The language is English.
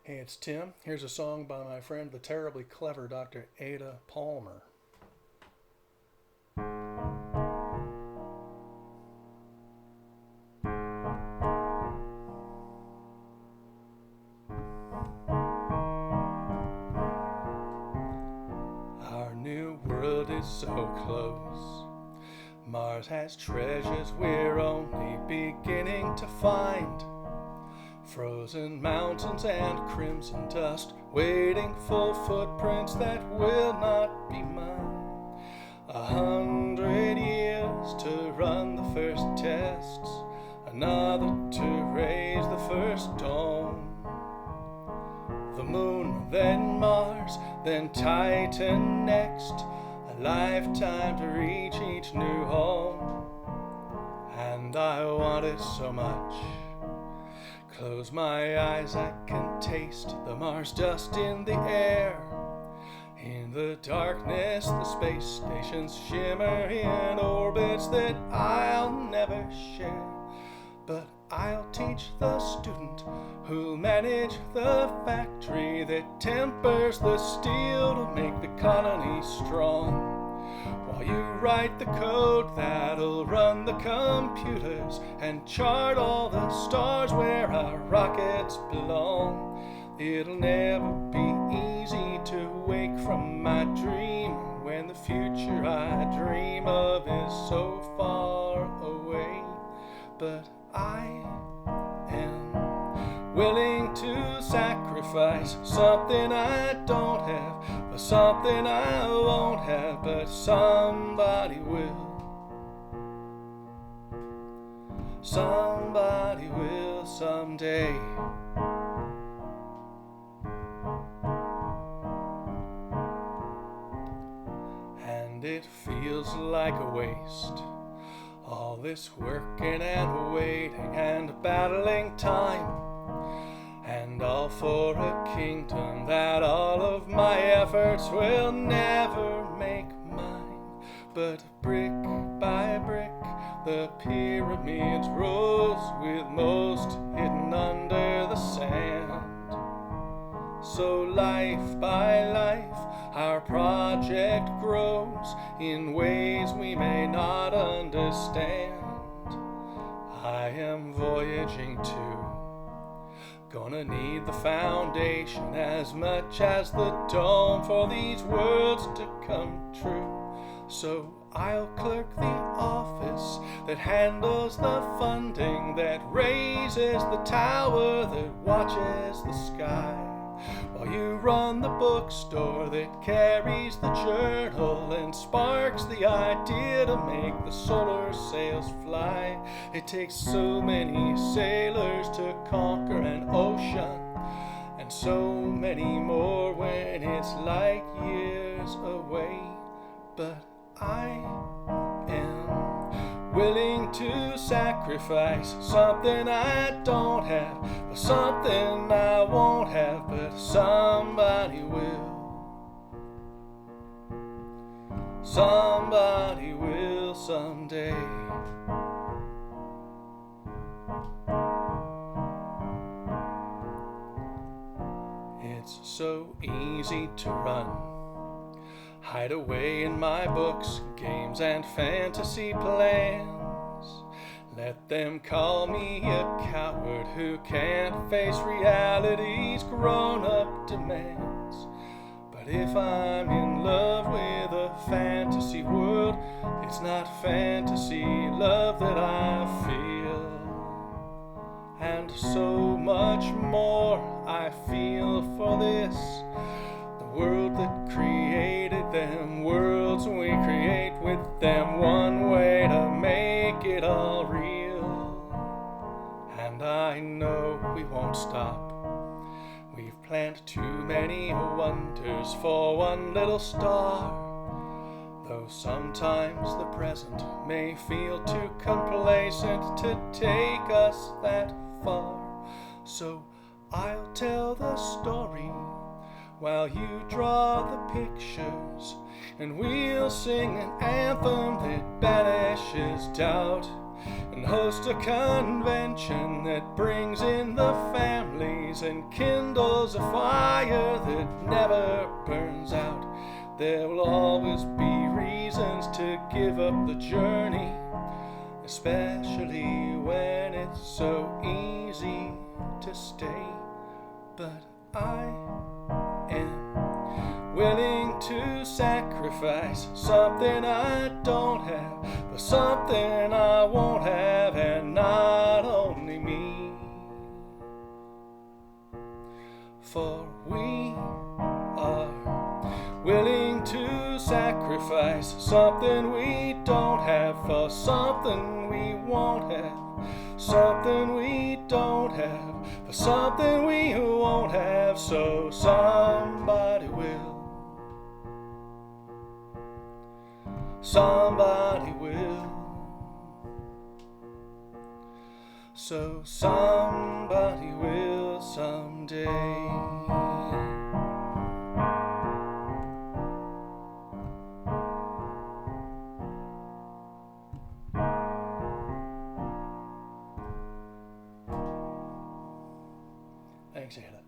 Hey, it's Tim. Here's a song by my friend, the terribly clever Dr. Ada Palmer. Our new world is so close. Mars has treasures we're only beginning to find. Frozen mountains and crimson dust, waiting for footprints that will not be mine. 100 years to run the first tests, another to raise the first dome. The moon, then Mars, then Titan next, a lifetime to reach each new home. And I want it so much. Close my eyes, I can taste the Mars dust in the air. In the darkness, the space stations shimmer in orbits that I'll never share. But I'll teach the student who'll manage the factory that tempers the steel to make the colony strong. While you write the code that'll run the computers and chart all the stars where our rockets belong. It'll never be easy to wake from my dream when the future I dream of is so far away. But I am willing to sacrifice something I don't have for something I won't have, but somebody will. Somebody will someday. And it feels like a waste, all this working and waiting and battling time, and all for a kingdom that all of my efforts will never make mine. But brick by brick the pyramids rose, with most hidden under the sand. So life by life our project grows in ways we may not understand. I am voyaging too, gonna need the foundation as much as the dome for these worlds to come true. So I'll clerk the office that handles the funding, that raises the tower that watches the sky, while you run the bookstore that carries the journal and sparks the idea to make the solar sails fly. It takes so many sailors to conquer an ocean, and so many more when it's like years away. But I am willing to sacrifice something I don't have for something I won't have, but somebody will. Somebody will someday. It's so easy to run, hide away in my books, games and fantasy plans. Let them call me a coward who can't face reality's grown-up demands. But if I'm in love with a fantasy world, it's not fantasy love that I feel. And so much more I feel for this, the world that created them worlds we create with them, one way to make it all real. And I know we won't stop. We've planned too many wonders for one little star, though sometimes the present may feel too complacent to take us that far. So I'll tell the story while you draw the pictures, and we'll sing an anthem that banishes doubt, and host a convention that brings in the families and kindles a fire that never burns out. There will always be reasons to give up the journey, especially when it's so easy to stay. But I am willing to sacrifice something I don't have for something I won't have, and not only me. For we are willing to sacrifice something we don't have for something we won't have, something we don't have for something we won't have. So somebody will, somebody will, so somebody will someday. Thanks, Anna.